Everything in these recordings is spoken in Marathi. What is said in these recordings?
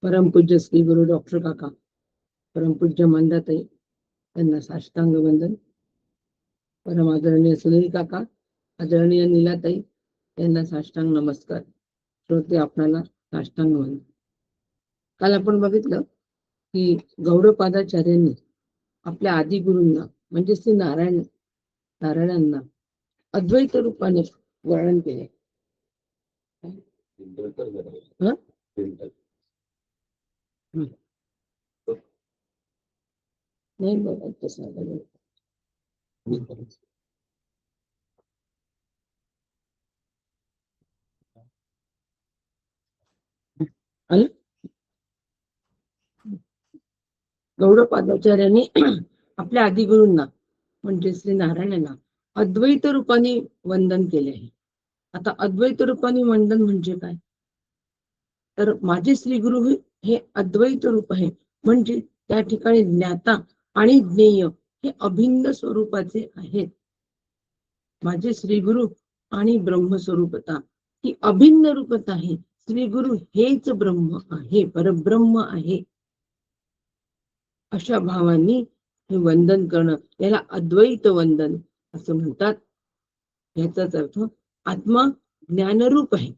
परमपूज्य श्री गुरु डॉक्टर काका, परमपूज्य मंदाताई यांना साष्टांग वंदन. परम आदरणीय सुनील काका, आदरणीय नीलाताई यांना साष्टांग नमस्कार. श्रोते आपणाला साष्टांग वंदन. काल आपण बघितलं की गौडपादाचार्यांनी आपल्या आदिगुरूंना म्हणजे श्री नारायणांना अद्वैत रूपाने वर्णन केले. नाही बघा तसं गौडपादाचार्यांनी आपल्या आदिगुरूंना म्हणजे श्री नारायणांना अद्वैत रूपाने वंदन केले आहे. आता अद्वैत रूपाने वंदन म्हणजे काय, तर माझे श्री गुरु हे अद्वैत रूप आहे. म्हणजे त्या ठिकाणी ज्ञाता आणि ज्ञेय हे अभिन्न स्वरूपाचे आहेत. माझे श्री गुरु आणि ब्रह्मस्वरूपता ही अभिन्न रूपता आहे. श्री गुरु हेच ब्रह्म आहे, परब्रह्म आहे. अशा भावांनी हे वंदन करणं याला अद्वैत वंदन असं म्हणतात. याचाच अर्थ आत्मा ज्ञानरूप आहे.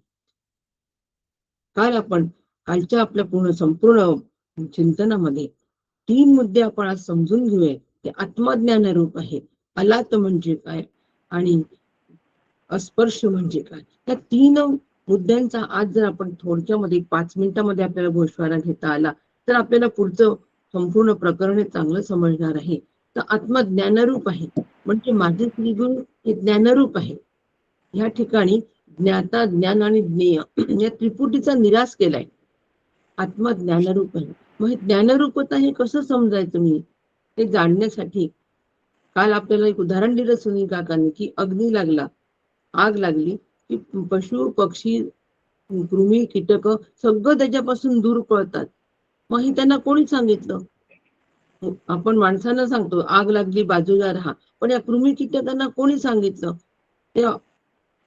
कालच्या आपल्या संपूर्ण चिंतनामध्ये 3 मुद्दे आपण आज समजून घेऊया की आत्मा ज्ञानरूप आहे, अलात म्हणजे काय आणि अस्पर्श म्हणजे काय. त्या 3 मुद्द्यांचा आज जर आपण थोडक्यामध्ये 5 मिनिटांमध्ये आपल्याला गोषवारा घेता आला तर आपल्याला पुढचं संपूर्ण प्रकरण चांगलं समजणार आहे. तर आत्मा ज्ञानरूप आहे म्हणजे माझे श्री गुरु हे ज्ञानरूप आहे. या ठिकाणी ज्ञाता, ज्ञान आणि ज्ञेय या त्रिपुटीचा निराश केलाय. आत्मा ज्ञानरूप आहे. मग ज्ञानरूपता हे कसं समजायचं मी ते जाणण्यासाठी काल आपल्याला एक उदाहरण दिलं सुनील काकांनी की अग्नी लागला, आग लागली की पशु पक्षी कृमी कीटक सगळं त्याच्यापासून दूर पळतात. मग हे त्यांना कोणी सांगितलं? आपण माणसांना सांगतो आग लागली बाजूला राहा, पण या कृमी कीटकांना कोणी सांगितलं? ते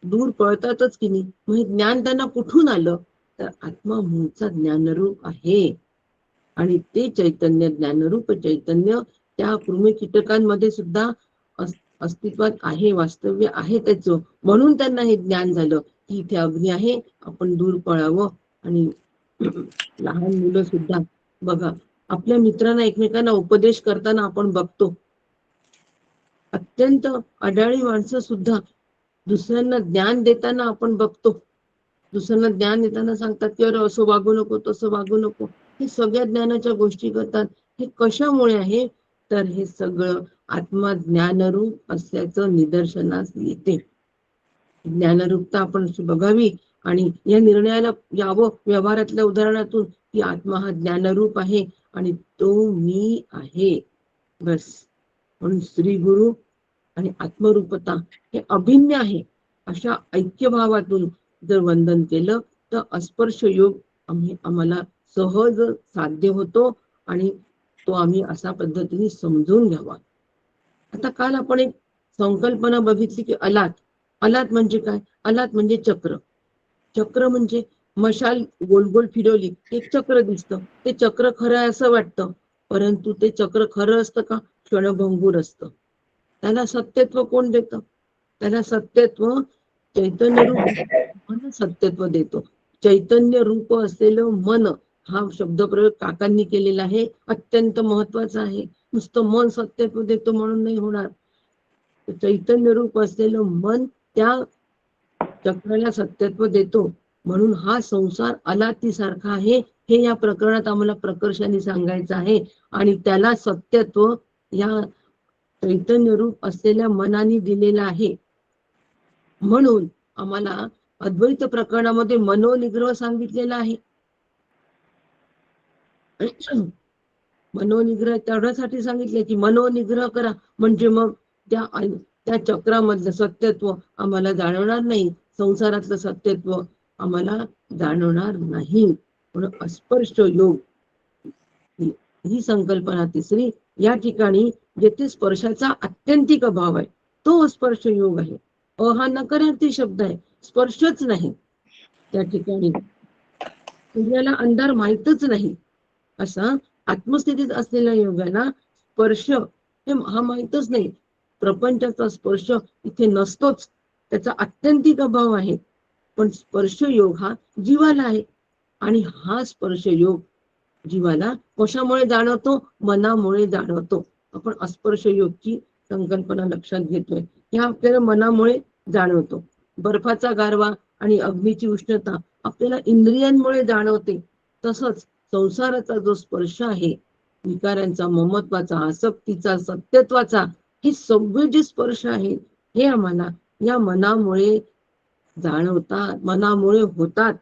दूर पळतातच की नाही. मग हे ज्ञान त्यांना कुठून आलं? तर आत्मा मूळचा ज्ञानरूप आहे आणि ते चैतन्य, ज्ञानरूप चैतन्य त्या कृमी कीटकांमध्ये सुद्धा अस्तित्वात आहे, वास्तव्य आहे त्याचं. म्हणून त्यांना हे ज्ञान झालं की इथे अग्नी आहे, आपण दूर पळावं. आणि लहान मुलं सुद्धा बघा आपल्या मित्रांना एकमेकांना उपदेश करताना आपण बघतो, अत्यंत अडाणी माणसं सुद्धा दुसऱ्यांना ज्ञान देताना आपण बघतो. दुसऱ्यांना ज्ञान देताना सांगतात की अरे असं वागू नको, तसं वागू नको. हे सगळ्या ज्ञानाच्या गोष्टी करतात. हे कशामुळे आहे? तर हे सगळं आत्मा ज्ञानरूप असल्याचं निदर्शनास येते. ज्ञानरूपता आपण बघावी आणि या निर्णयाला यावं व्यवहारातल्या उदाहरणातून की आत्मा हा ज्ञानरूप आहे आणि तो मी आहे. बस. म्हणून श्री गुरु आणि आत्मरूपता हे अभिन्न आहे. अशा ऐक्यभावातून जर वंदन केलं तर अस्पर्श योग आम्हाला सहज साध्य होतो आणि तो आम्ही अशा पद्धतीने समजून घ्यावा. आता काल आपण एक संकल्पना बघितली की अलात. अलात म्हणजे काय? अलात म्हणजे चक्र. चक्र म्हणजे मशाल गोल गोल फिरवली एक चक्र दिसतं. ते चक्र खरं आहे असं वाटतं, परंतु ते चक्र खरं असतं का? क्षणभंगूर असतं. त्याला सत्यत्व कोण देतं? त्याला सत्यत्व चैतन्य रूप मन सत्यत्व देतो. चैतन्य रूप असलेलं मन हा शब्दप्रयोग काकांनी केलेला आहे, अत्यंत महत्वाचा आहे. नुसतं मन सत्यत्व देतो म्हणून नाही होणार. चैतन्य रूप असलेलं मन त्या चक्राला सत्यत्व देतो. म्हणून हा संसार अलातीसारखा आहे हे या प्रकरणात आम्हाला प्रकर्षाने सांगायचं आहे. आणि त्याला सत्यत्व या चैतन्य रूप असलेल्या मनाने दिलेलं आहे. म्हणून आम्हाला अद्वैत प्रकरणामध्ये मनोनिग्रह सांगितलेला आहे. मनोनिग्रह तेवढ्यासाठी सांगितले की मनोनिग्रह करा, म्हणजे मग त्या चक्रामधलं सत्यत्व आम्हाला जाणवणार नाही, संसारातलं सत्यत्व आम्हाला जाणवणार नाही. म्हणून अस्पर्श योग ही संकल्पना तिसरी. या ठिकाणी जेथे स्पर्शाचा आत्यंतिक अभाव आहे तो स्पर्श योग आहे. हा नकारार्थी शब्द आहे, स्पर्शच नाही त्या ठिकाणी. सूर्याला अंधार माहीतच नाही. असा आत्मस्थितीत असलेल्या योगाला स्पर्श हा माहीतच नाही. प्रपंचाचा स्पर्श इथे नसतोच, त्याचा आत्यंतिक अभाव आहे. पण स्पर्श योग हा जीवाला आहे. आणि हा स्पर्श योग जीवाला कशामुळे जाणवतो? मनामुळे जाणवतो. आपण अस्पर्श योगची संकल्पना लक्षात घेतोय. ह्या आपल्याला मनामुळे जाणवतो. बर्फाचा गारवा आणि अग्नीची उष्णता आपल्याला इंद्रियांमुळे जाणवते. तसंच संसाराचा जो स्पर्श आहे, विकारांचा, ममत्वाचा, आसक्तीचा, सत्यत्वाचा, हे सगळे जे स्पर्श आहेत, हे आम्हाला या मनामुळे जाणवतात, मनामुळे होतात.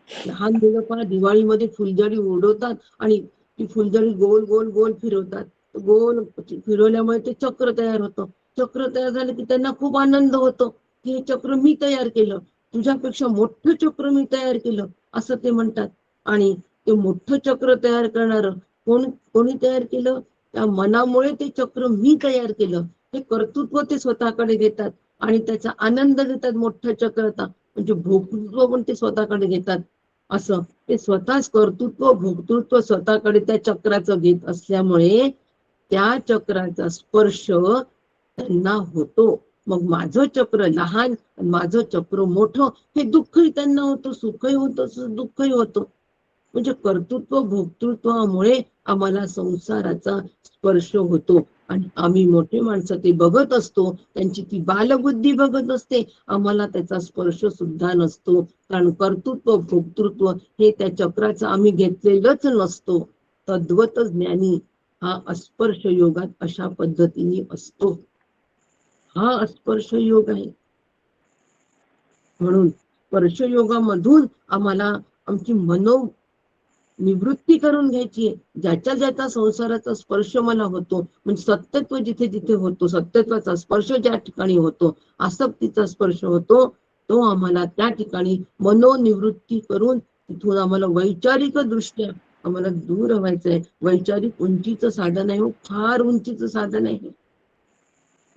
लहान मुलं पहा दिवाळीमध्ये फुलझडी उडवतात आणि ती फुलझडी गोल गोल गोल फिरवतात. गोल फिरवल्यामुळे ते चक्र तयार होतं. चक्र तयार झालं की त्यांना खूप आनंद होतो की हे चक्र मी तयार केलं, तुझ्यापेक्षा मोठं चक्र मी तयार केलं, असं ते म्हणतात. आणि ते मोठं चक्र तयार करणारं कोणी तयार केलं? त्या मनामुळे ते चक्र मी तयार केलं, हे कर्तृत्व ते स्वतःकडे घेतात आणि त्याचा आनंद घेतात. मोठं चक्रता म्हणजे भोक्तृत्व पण ते स्वतःकडे घेतात. असं ते स्वतःच कर्तृत्व भोक्तृत्व स्वतःकडे त्या चक्राचं घेत असल्यामुळे त्या चक्राचा स्पर्श त्यांना होतो. मग माझं चक्र लहान, माझं चक्र मोठं, हे दुःखही त्यांना होतं, सुखही होतं, दुःखही होतं. म्हणजे कर्तृत्व भोक्तृत्वामुळे आम्हाला संसाराचा स्पर्श होतो. आणि आम्ही मोठे माणसं ते बघत असतो, त्यांची ती बालबुद्धी बघत असते, आम्हाला त्याचा स्पर्श सुद्धा नसतो. कारण कर्तृत्व भोक्तृत्व हे त्या चक्राचं आम्ही घेतलेलंच नसतो. तद्वत ज्ञानी हा अस्पर्श योगात अशा पद्धतीने असतो. हा अस्पर्श योग आहे. म्हणून स्पर्श योगामधून आम्हाला आमची निवृत्ती करून घ्यायची आहे. ज्याच्या ज्याचा संसाराचा स्पर्श मला होतो, म्हणजे सत्यत्व जिथे जिथे होतो, सत्यत्वाचा स्पर्श ज्या ठिकाणी होतो, आसक्तीचा स्पर्श होतो, तो आम्हाला त्या ठिकाणी मनोनिवृत्ती करून तिथून आम्हाला वैचारिक दृष्ट्या आम्हाला दूर व्हायचंय. वैचारिक उंचीचं साधन आहे, फार उंचीचं साधन आहे.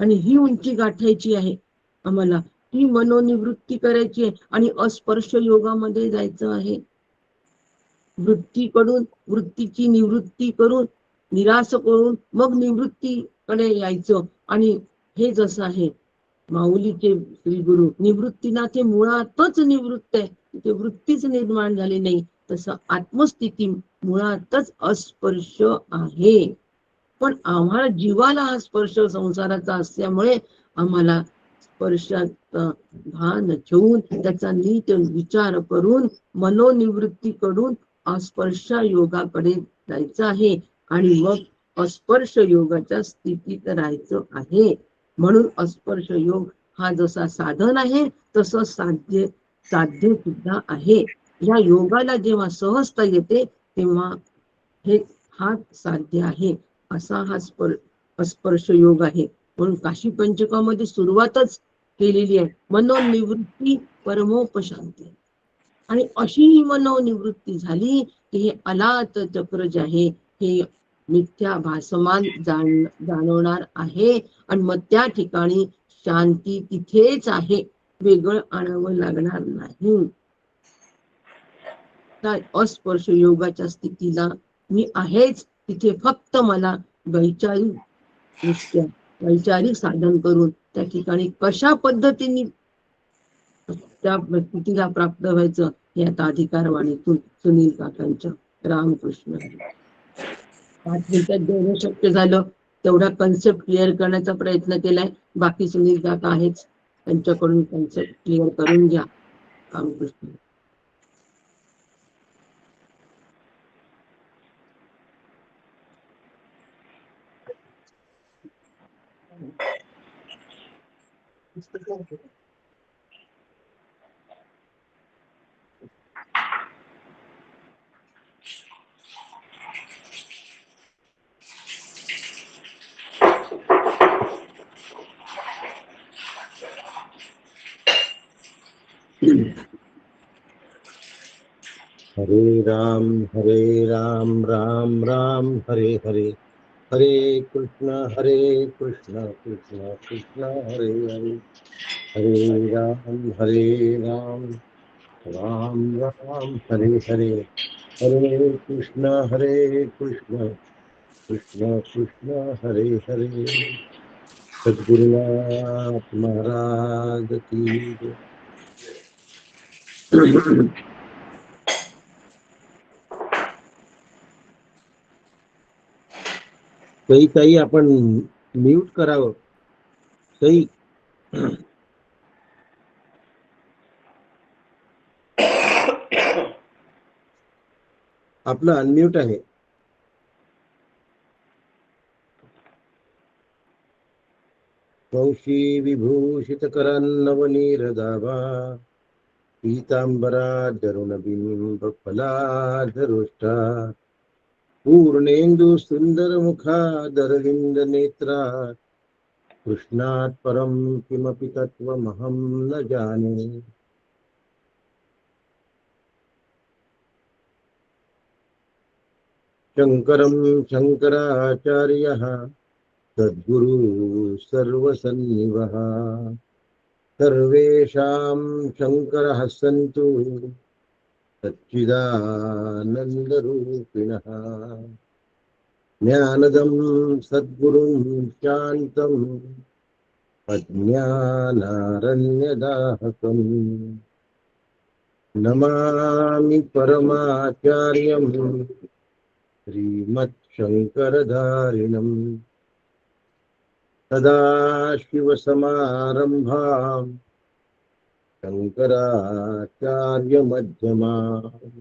आणि ही उंची गाठायची आहे आम्हाला, ही मनोनिवृत्ती करायची आहे आणि अस्पर्श योगामध्ये जायचं आहे. वृत्तीकडून वृत्तीची निवृत्ती करून, निराश करून मग निवृत्तीकडे यायचं. आणि हे जसं आहे माऊलीचे श्री गुरु निवृत्तीनाथे मुळातच निवृत्त आहे, तिथे वृत्तीच निर्माण झाली नाही. तसं आत्मस्थिती मुळातच अस्पर्श आहे. पण आम्हाला जीवाला हा स्पर्श संसाराचा असल्यामुळे आम्हाला स्पर्शाचं भान ठेवून त्याचा नीट विचार करून मनोनिवृत्ती करून अस्पर्श योगाकडे जायचं आहे आणि मग अस्पर्श योगाच्या स्थितीत राहायचं आहे. म्हणून अस्पर्श योग हा जसा साधन आहे तसं साध्य सुद्धा आहे. या योगाला जेव्हा सहजता येते तेव्हा हे हा साध्य आहे. असा हा अस्पर्श योग आहे. म्हणून काशी पंचकामध्ये सुरुवातच केलेली आहे, मनोनिवृत्ती परमोपशांती. आणि अशी ही मनोनिवृत्ती झाली की हे अनाथ चक्र जे आहे हे मिथ्या भासमान जाणवणार आहे. आणि मग त्या ठिकाणी शांती तिथेच आहे, वेगळं आणावं लागणार नाही. त्या अस्पर्श योगाच्या स्थितीला मी आहेच तिथे, फक्त मला वैचारिक साधन करून त्या ठिकाणी कशा पद्धतीने त्या स्थितीला प्राप्त व्हायचं हे आता अधिकारवाणीतून सुनील काकांच्या. रामकृष्ण. 5 मिनिटात जेवढं शक्य झालं तेवढा कन्सेप्ट क्लिअर करण्याचा प्रयत्न केलाय. बाकी सुनील काका आहेच, त्यांच्याकडून कन्सेप्ट क्लिअर करून घ्या. रामकृष्ण. हरे राम राम राम हरे हरे, हरे कृष्ण कृष्ण कृष्ण हरे हरे, हरे राम राम राम हरे हरे, हरे कृष्ण कृष्ण कृष्ण हरे हरे। सद्गुरुनाथ महाराज की जय। सई ताई आपण म्यूट करावं. सई आपलं अनम्यूट आहे. कौशी विभूषित करान्नवनीरदाभा पीतांबराधरुणबिंब फलाधरुष्टा पूर्णेन्दु सुंदर मुखादरविंद नेत्रा कृष्णात् परं किमपि तत्त्वमहं न जाने. शङ्करं शङ्कराचार्यः सद्गुरु सर्वसन्निभः सर्वेषां शङ्करः सन्तु सच्चिदानन्दरूपिणः. ज्ञानदं सद्गुरुं शान्तं अज्ञानारण्यदाहकम् नमामि परमाचार्यं श्रीमत्शङ्करधारिणम्. सदाशिवसमारम्भाम् शङ्कराचार्यमध्यमाम्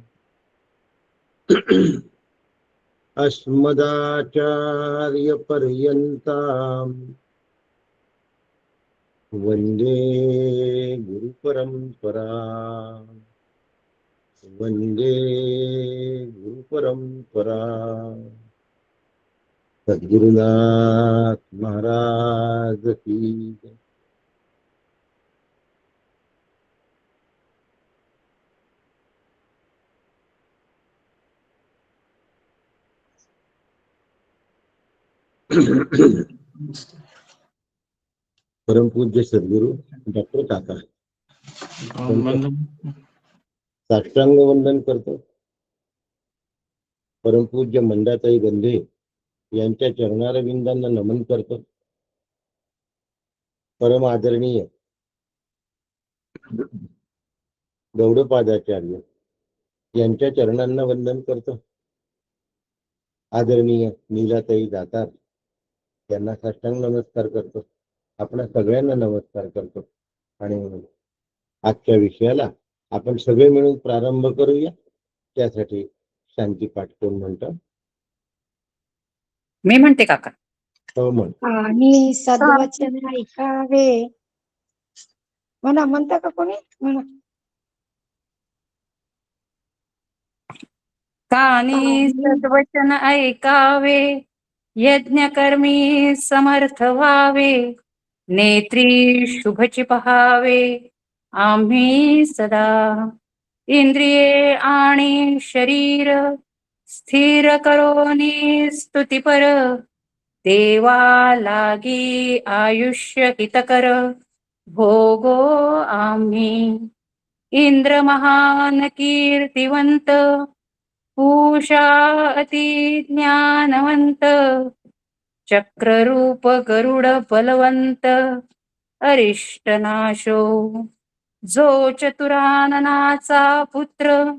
अस्मदाचार्यपर्यन्ताम् वन्दे गुरुपरम्पराम्. वन्दे गुरुपरम्पराम्. सद्गुरुनाथ महाराज की जय. परमपूज्य सद्गुरु डॉक्टर काका साष्टांग वंदन करतो. परमपूज्य मंदाताई गंधे यांच्या चरणारविंदांना नमन करतो. परम आदरणीय गौडपादाचार्य यांच्या चरणांना वंदन करतो. आदरणीय नीलाताई दातार यांना साष्टांग नमस्कार करतो. आपल्या सगळ्यांना नमस्कार करतो. आणि आजच्या विषयाला आपण सगळे मिळून प्रारंभ करूया. त्यासाठी शांती पाठ कोण म्हणतं? मी म्हणते काका. हो म्हण. आणि सद्वचन ऐकावे. म्हणता का कोणी? म्हणा. कानी सद्वचन ऐकावे, यज्ञकर्मी समर्थ व्हावे, नेत्री शुभची पहावे आम्ही सदा. इंद्रिये आणि शरीर स्थिर करोनी स्तुतिपर, देवा लागी आयुष्य हितकर भोगो आम्ही. इंद्र महान कीर्तिवंत, पूषा अति ज्ञानवंत, चक्ररूप गरुड बलवंत, अरिष्टनाशो जो चतुराननाचा पुत्र,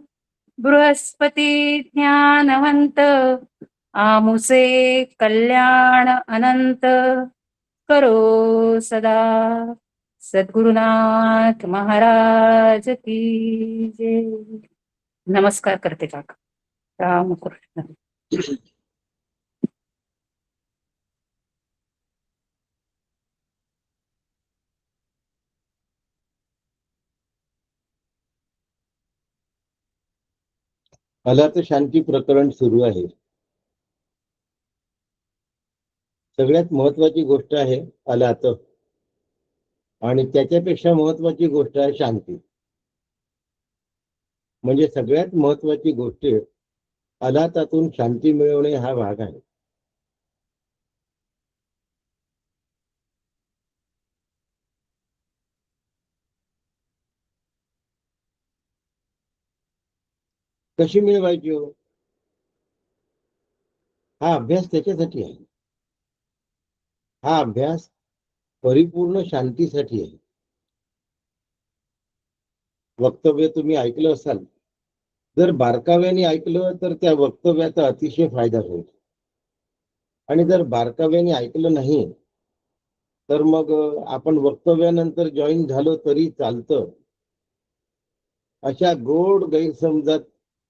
बृहस्पती ज्ञानवंत, आमुसे कल्याण अनंत करो सदा. सद्गुरुनाथ महाराज की जय. नमस्कार करते काका. रामकृष्ण. अलात शांती प्रकरण सुरू आहे. सगळ्यात महत्वाची गोष्ट आहे अलात, आणि त्याच्यापेक्षा महत्वाची गोष्ट आहे शांती. म्हणजे सगळ्यात महत्वाची गोष्ट अलातातून शांती मिळवणे हा भाग आहे. कशी मिळवायची हो? हा अभ्यास त्याच्यासाठी आहे. हा अभ्यास परिपूर्ण शांतीसाठी आहे. वक्तव्य तुम्ही ऐकलं असाल, जर बारकाव्याने ऐकलं तर त्या वक्तव्याचा अतिशय फायदा होईल. आणि जर बारकाव्याने ऐकलं नाही तर मग आपण वक्तव्यानंतर जॉईन झालो तरी चालतं, अशा गोड गैरसमजात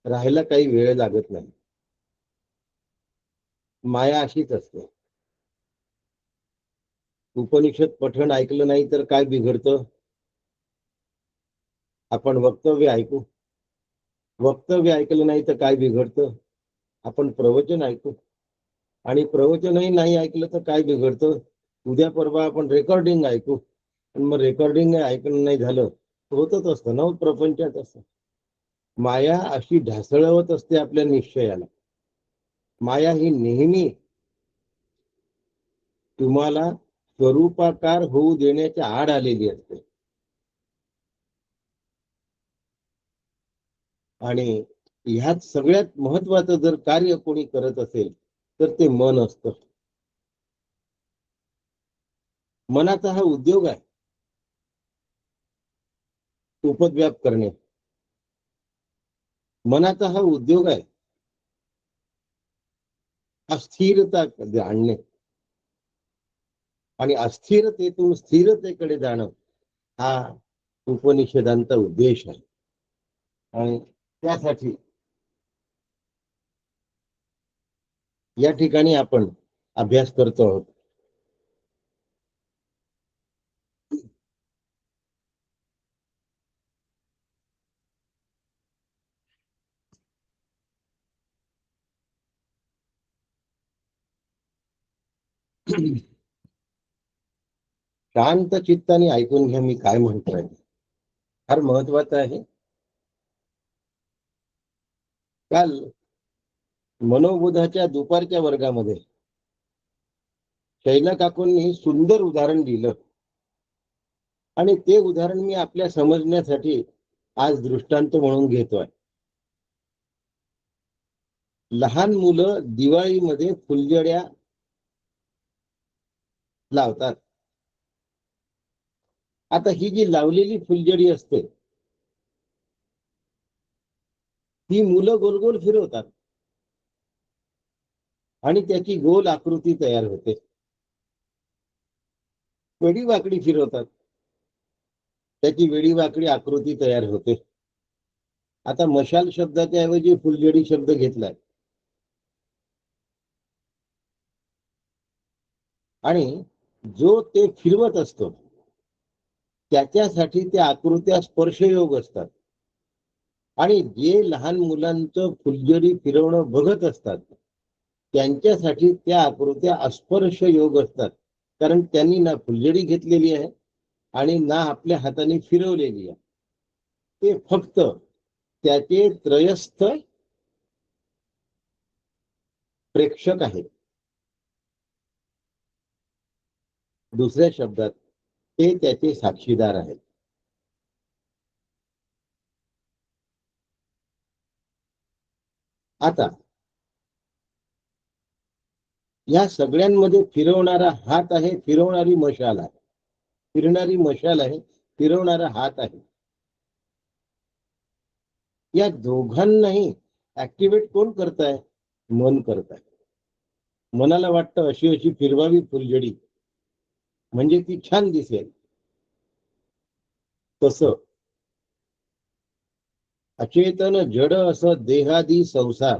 राहायला काही वेळ लागत नाही. माया अशीच असते. उपनिषद पठण ऐकलं नाही तर काय बिघडतं? आपण वक्तव्य ऐकू. वक्तव्य ऐकलं नाही तर काय बिघडतं? आपण प्रवचन ऐकू. आणि प्रवचनही नाही ऐकलं तर काय बिघडतं? उद्या परवा आपण रेकॉर्डिंग ऐकू. पण मग रेकॉर्डिंग ऐकणं नाही झालं होतच असतं ना प्रपंचात. असं माया अशी ढासळवत असते आपल्या निश्चयाला. माया ही नेहमी तुम्हाला स्वरूपाकार होऊ देण्याच्या आड आलेली असते. आणि ह्यात सगळ्यात महत्वाचं जर कार्य कोणी करत असेल तर ते मन असतं. मनाचा हा उद्योग आहे उपद्व्याप करणे. मनाचा हा उद्योग आहे अस्थिरता आणणे. आणि अस्थिरतेतून स्थिरतेकडे जाणं हा उपनिषदांचा उद्देश आहे. आणि त्यासाठी या ठिकाणी आपण अभ्यास करतो आहोत. शांत चित्ताने ऐकून घ्या मी काय म्हणतोय. फार महत्वाचं आहे. काल मनोबोधाच्या दुपारच्या वर्गामध्ये शैला काकूंनी सुंदर उदाहरण दिलं आणि ते उदाहरण मी आपल्या समजण्यासाठी आज दृष्टांत म्हणून घेतोय. लहान मुलं दिवाळीमध्ये फुलझड्या लावतात. आता ही जी लावलेली फुलझडी असते ही मुलं गोल गोल फिरवतात आणि त्याची गोल आकृती तयार होते. वेडी वाकडी फिरवतात, त्याची वेडी वाकडी आकृती तयार होते. आता मशाल शब्दाच्या ऐवजी फुलझडी शब्द घेतलाय. आणि जो ते फिरवत असतो त्याच्यासाठी त्या आकृत्या स्पर्शयोग असतात. आणि जे लहान मुलांचं फुलझडी फिरवणं बघत असतात त्यांच्यासाठी त्या आकृत्या अस्पर्श योग असतात. कारण त्यांनी ना फुलझडी घेतलेली आहे आणि ना आपल्या हाताने फिरवलेली आहे. ते फक्त त्याचे त्रयस्थ प्रेक्षक आहेत. दुसऱ्या शब्दात ते त्याचे साक्षीदार आहेत. आता या सगळ्यांमध्ये फिरवणारा हात आहे, फिरवणारी मशाल आहे. फिरणारी मशाल आहे, फिरवणारा हात आहे. या दोघांनाही ऍक्टिव्हेट कोण करताय? मन करताय. मनाला वाटतं अशी अशी फिरवावी फुलझडी म्हणजे ती छान दिसेल. तसं अचेतन जड असं देहादी संसार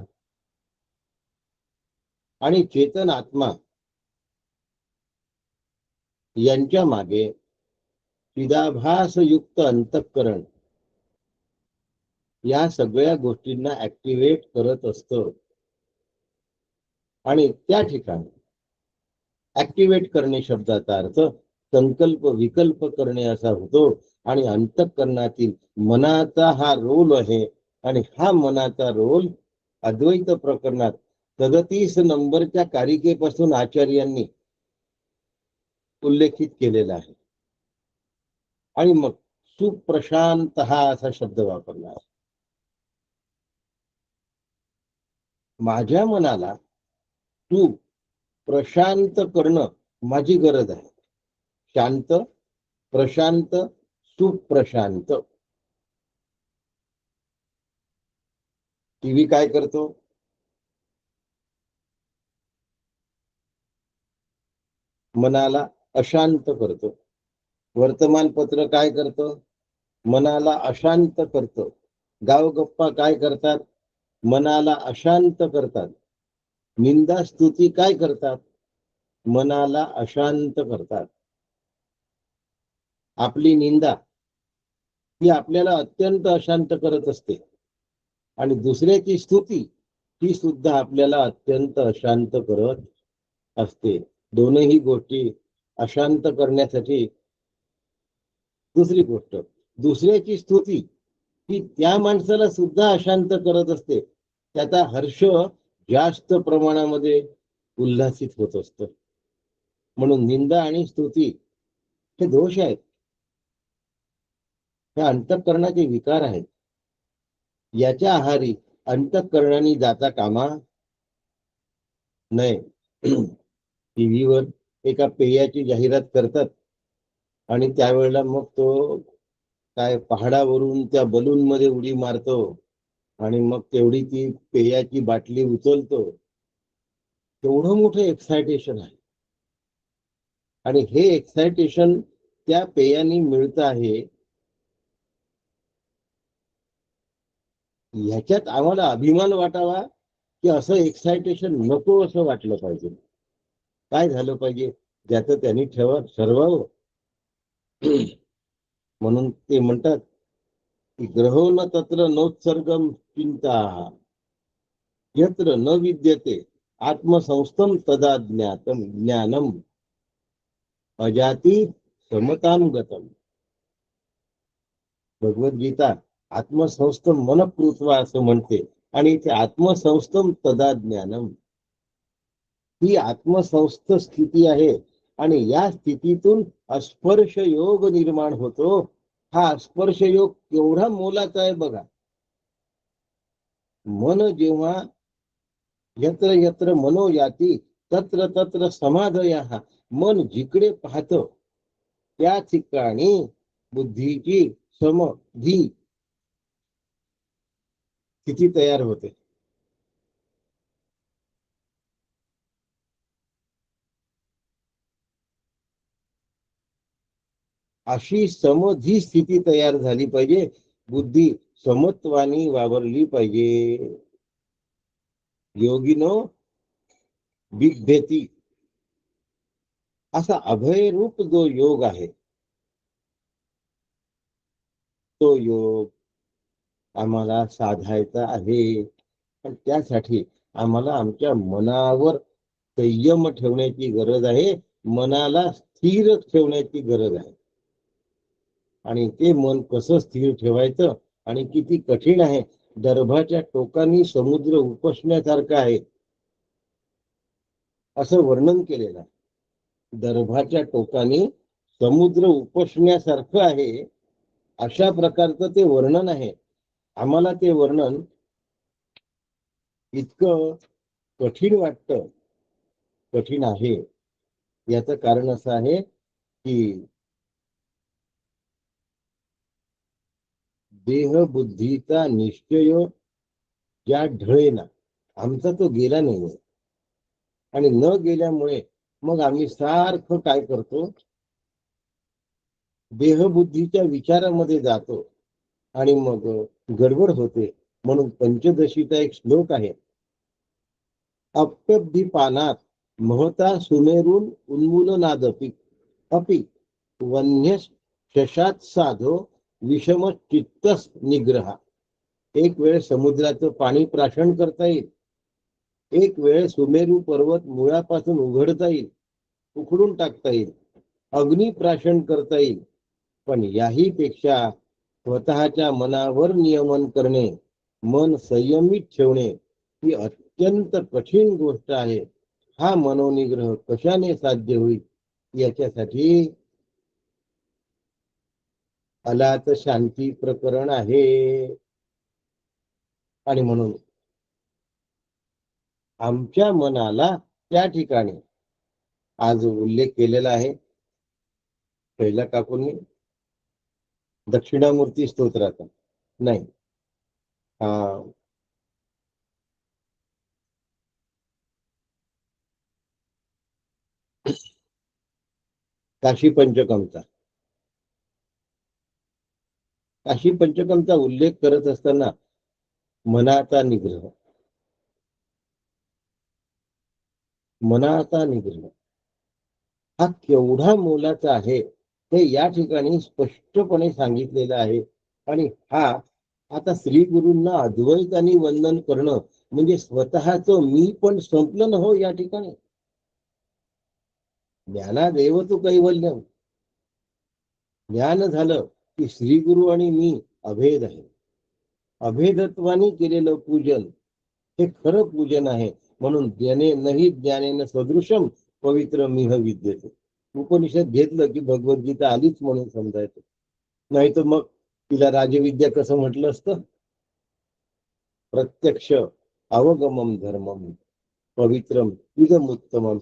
आणि चेतन आत्मा यांच्या मागे चिदाभास युक्त अंतःकरण या सगळ्या गोष्टींना ऍक्टिव्हेट करत असतं. आणि त्या ठिकाणी ऍक्टिव्हेट करणे शब्दाचा अर्थ संकल्प विकल्प करणे असा होतो. आणि अंतःकरणातील मनाचा हा रोल आहे. आणि हा मनाचा रोल अद्वैत प्रकरणात 37 नंबरच्या कारिकेपासून आचार्यांनी उल्लेखित केलेला आहे. आणि मग सुप्रशांत हा असा शब्द वापरला आहे. माझ्या मनाला तू प्रशांत करणं माझी गरज आहे. शांत, प्रशांत, सुप्रशांत. टीव्ही काय करतो? मनाला अशांत करतो. वर्तमानपत्र काय करतं? मनाला अशांत करतं. गावगप्पा काय करतात? मनाला अशांत करतात. निंदा स्तुती काय करतात? मनाला अशांत करतात. आपली निंदा ही आपल्याला अत्यंत अशांत करत असते आणि दुसऱ्याची स्तुती ही सुद्धा आपल्याला अत्यंत अशांत करत असते. दोनही गोष्टी अशांत करण्यासाठी दुसरी गोष्ट, दुसऱ्याची स्तुती ही त्या माणसाला सुद्धा अशांत करत असते. त्याचा हर्ष जास्त प्रमाणामध्ये उल्हासित होत असतो. म्हणून निंदा आणि स्तुती हे दोष आहेत, हे अंतःकरणाचे विकार आहेत. याच्या आहारी अंतःकरणाने जाता कामा नये. टीव्हीवर एका पेयाची जाहिरात करतात आणि त्यावेळेला मग तो काय पहाडावरून त्या बलून मध्ये उडी मारतो आणि मग तेवढी ती पेयाची बाटली उचलतो. तेवढं मोठं एक्सायटेशन आहे आणि हे एक्सायटेशन त्या पेयाने मिळत आहे. ह्याच्यात आम्हाला अभिमान वाटावा की असं एक्सायटेशन नको असं वाटलं पाहिजे. काय झालं पाहिजे? ज्याचं त्यांनी ठरवावं. म्हणून ते म्हणतात की ग्रहो न तत्र नोत्सर्गम चिंता यत्र न विद्यते आत्मसंस्थम तदा ज्ञानम अजाती समताम गतम. भगवद्गीता आत्मसंस्थम मनकृत्वा असं म्हणते आणि इथे आत्मसंस्थम तदा ज्ञानम ही आत्मसंस्थ स्थिती आहे आणि या स्थितीतून अस्पर्श योग निर्माण होतो. हा स्पर्श योग केवढा मोलाचा आहे बघा. मन जेव्हा यत्र यत्र मनो याती तत्र तत्र समाधयः, मन जिकडे पाहतं त्या ठिकाणी बुद्धीची समधी स्थिती तयार होते. अशी समधी स्थिती तयार झाली पाहिजे. बुद्धी समत्वानी वावरली पाहिजे. योगिनो बिभ्यती असा अभयरूप जो योग आहे, तो योग आम्हाला साधायचा आहे. पण त्यासाठी आम्हाला आमच्या मनावर संयम ठेवण्याची गरज आहे. मनाला स्थिर ठेवण्याची गरज आहे. आणि ते मन कसं स्थिर ठेवायचं आणि किती कठीण आहे. दर्भाच्या टोकानी समुद्र उपसण्यासारखं आहे असं वर्णन केलेलं आहे. दर्भाच्या टोकानी समुद्र उपसण्यासारखं आहे अशा प्रकारचं ते वर्णन आहे. आम्हाला ते वर्णन इतकं कठीण वाटतं, कठीण आहे. याचं कारण असं आहे की देह बुद्धीचा निश्चय या ढळेना आमचा तो गेला नाही आणि न गेल्यामुळे मग आम्ही सारखं काय करतो, देहबुद्धीच्या विचारामध्ये जातो आणि मग गडबड होते. म्हणून पंचदशीचा एक श्लोक आहे, अप्यब्धी पानात महता सुमेरून उन्मूलनादपि अपि वन्य शशात साधो विषम चित्तस निग्रह. एक वेळ समुद्राचं पाणी प्राशन करता येईल, एक वेळ सुमेरू पर्वत मुळापासून उघडता येईल, उखडून टाकता येईल, अग्नी प्राशन करता येईल. पण याही पेक्षा स्वतःच्या मनावर नियमन करणे, मन संयमित ठेवणे ही अत्यंत कठीण गोष्ट आहे. हा मनोनिग्रह कशाने साध्य होईल? याच्यासाठी अलात शांती प्रकरण आहे. आणि म्हणून आमच्या मनाला त्या ठिकाणी आज उल्लेख केलेला आहे पहिला काकूंनी दक्षिणामूर्ती स्तोत्राचा नाही काशी पंचकमचा उल्लेख करत असताना मनाचा निग्रह हा केवढा मोलाचा आहे हे या ठिकाणी स्पष्टपणे सांगितलेलं आहे. आणि हा आता श्री गुरूंना अद्वैताने वंदन करणं म्हणजे स्वतःच मी पण संपलं न हो. या ठिकाणी ज्ञानादेव तू कैवल्यम, ज्ञान झालं की श्री गुरु आणि मी अभेद आहे. अभेदत्वाने केलेलं पूजन हे खरं पूजन आहे. म्हणून ज्ञाने नाही ज्ञानेन सदृशम पवित्र मिह विद्यते. उपनिषद घेतलं की भगवद्गीता आलीच म्हणून समजायचं. नाही तर मग तिला राजविद्या कसं म्हटलं असतं. प्रत्यक्ष अवगमम धर्मम पवित्रम इदमुत्तमम.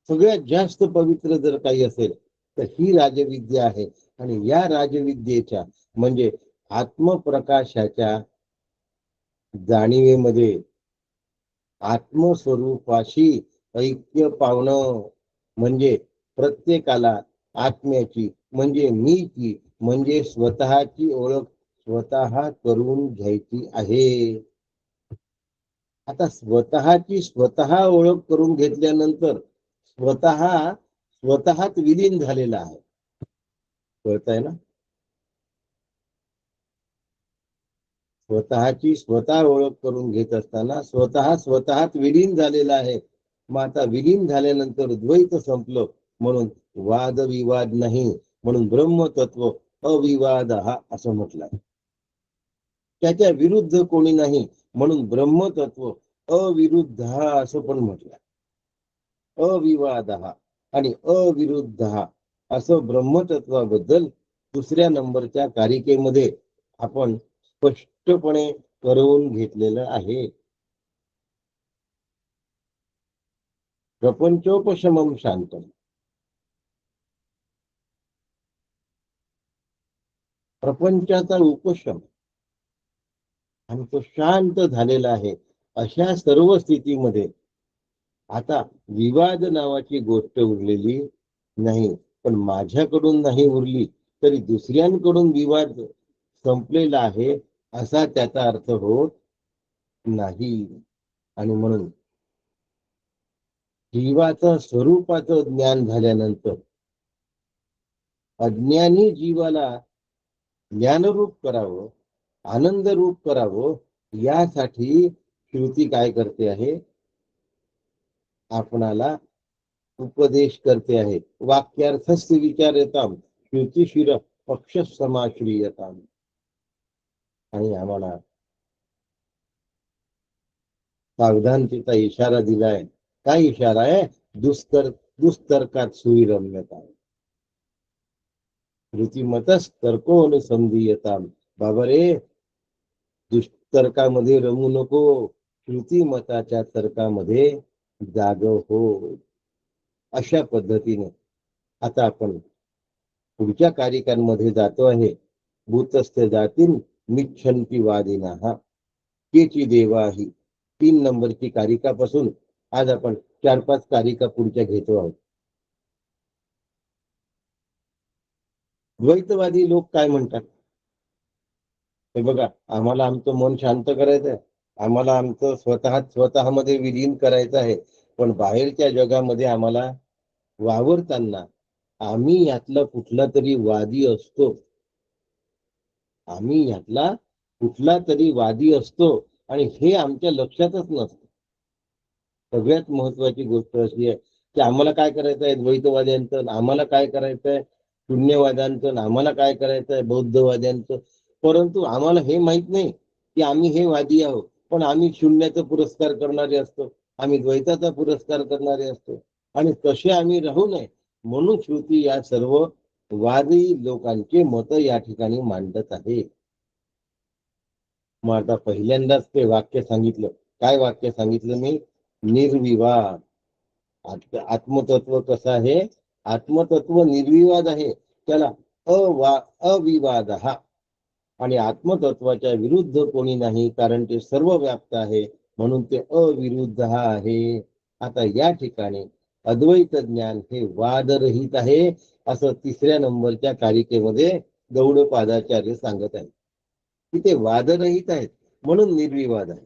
सगळ्यात जास्त पवित्र जर काही असेल तर ही राजविद्या आहे. आणि या राजविद्येच्या म्हणजे आत्मप्रकाशाच्या जाणीवेमध्ये आत्मस्वरूपाशी ऐक्य पावणं म्हणजे प्रत्येकाला आत्म्याची म्हणजे मीची म्हणजे स्वतःची ओळख स्वतः करून घ्यायची आहे. आता स्वतःची स्वतः ओळख करून घेतल्यानंतर स्वतःत विलीन झालेला आहे. कळतंय ना. स्वतःची स्वतः ओळख करून घेत असताना स्वतःत विलीन झालेला आहे. मग आता विलीन झाल्यानंतर द्वैत संपलं म्हणून वादविवाद नाही. म्हणून ब्रह्मतत्व अविवाद हा असं म्हटलंय. त्याच्या विरुद्ध कोणी नाही म्हणून ब्रह्मतत्व अविरुद्ध हा असं पण म्हटलंय. अविवाद हा आणि अविरुद्ध हा असं ब्रह्मतत्वाबद्दल दुसऱ्या नंबरच्या कारिकेमध्ये आपण स्पष्टपणे करून घेतलेलं आहे. प्रपंचोपशमम शांतम. प्रपंचाचा उपशम आणि तो शांत झालेला आहे. अशा सर्व स्थितीमध्ये आता विवाद नावाची गोष्ट उरलेली नाही. पण माझ्याकडून नाही उरली तरी दुसऱ्यांकडून विवाद संपलेला आहे असा त्याचा अर्थ होत नाही. आणि म्हणून जीवाचं स्वरूपाचं ज्ञान झाल्यानंतर अज्ञानी जीवाला ज्ञानरूप करावं आनंदरूप करावं यासाठी श्रुती काय करते आहे आपणाला उपदेश करते आहे. वाक्यार्थस्य विचारताम श्रुतिशिर पक्ष समाश्रियताम. आणि आम्हाला सावधानतेचा इशारा दिलाय. काय इशारा आहे. दुस्तर्कात सुविरम्यता श्रुतिमतच तर्कोनुसंधीयताम. बाबा रे दुष्तर्कामध्ये रमू नको. श्रुतिमताच्या तर्कामध्ये जाग हो. अशा पद्धतीने आता आपण पुढच्या कारिकांमध्ये जातो आहे. भूतस्थ जातीन मिच्छन्ति वादिना केची देवाही 3 नंबरची कारिकापासून आज आपण 4-5 कारिका पुढच्या घेतो आहोत. द्वैतवादी लोक काय म्हणतात. हे बघा आम्हाला आमचं मन शांत करायचं आहे. आम्हाला आमचं स्वतःमध्ये विलीन करायचं आहे. पण बाहेरच्या जगामध्ये आम्हाला वावरताना आम्ही यातला कुठला तरी वादी असतो. आणि हे आमच्या लक्षातच नसतं. सगळ्यात महत्वाची गोष्ट अशी आहे की आम्हाला काय करायचं आहे द्वैतवाद्यांचं, आम्हाला काय करायचं आहे शून्यवाद्यांचं, आम्हाला काय करायचं आहे बौद्धवाद्यांचं. परंतु आम्हाला हे माहित नाही की आम्ही हे वादी आहोत. पण आम्ही शून्याचा पुरस्कार करणारे असतो, आम्ही द्वैताचा पुरस्कार करणारे असतो. आणि तसे आम्ही राहू नये म्हणून श्रुती या सर्व वादी लोकांचे मत या ठिकाणी मांडत आहे. मग आता पहिल्यांदाच ते वाक्य सांगितलं काय वाक्य सांगितलं मी? निर्विवाद. आत्मतत्व कसं आहे? आत्मतत्व निर्विवाद आहे, त्याला अविवाद हा. आणि आत्मतत्वाच्या विरुद्ध कोणी नाही, कारण ते सर्व व्याप्त आहे, म्हणून ते अविरुद्ध हा आहे. आता या ठिकाणी अद्वैत ज्ञान हे वादरहित आहे, असं 3ऱ्या नंबरच्या कारिकेमध्ये गौडपादाचार्य सांगत आहे की ते वादरहित आहेत, म्हणून निर्विवाद आहे.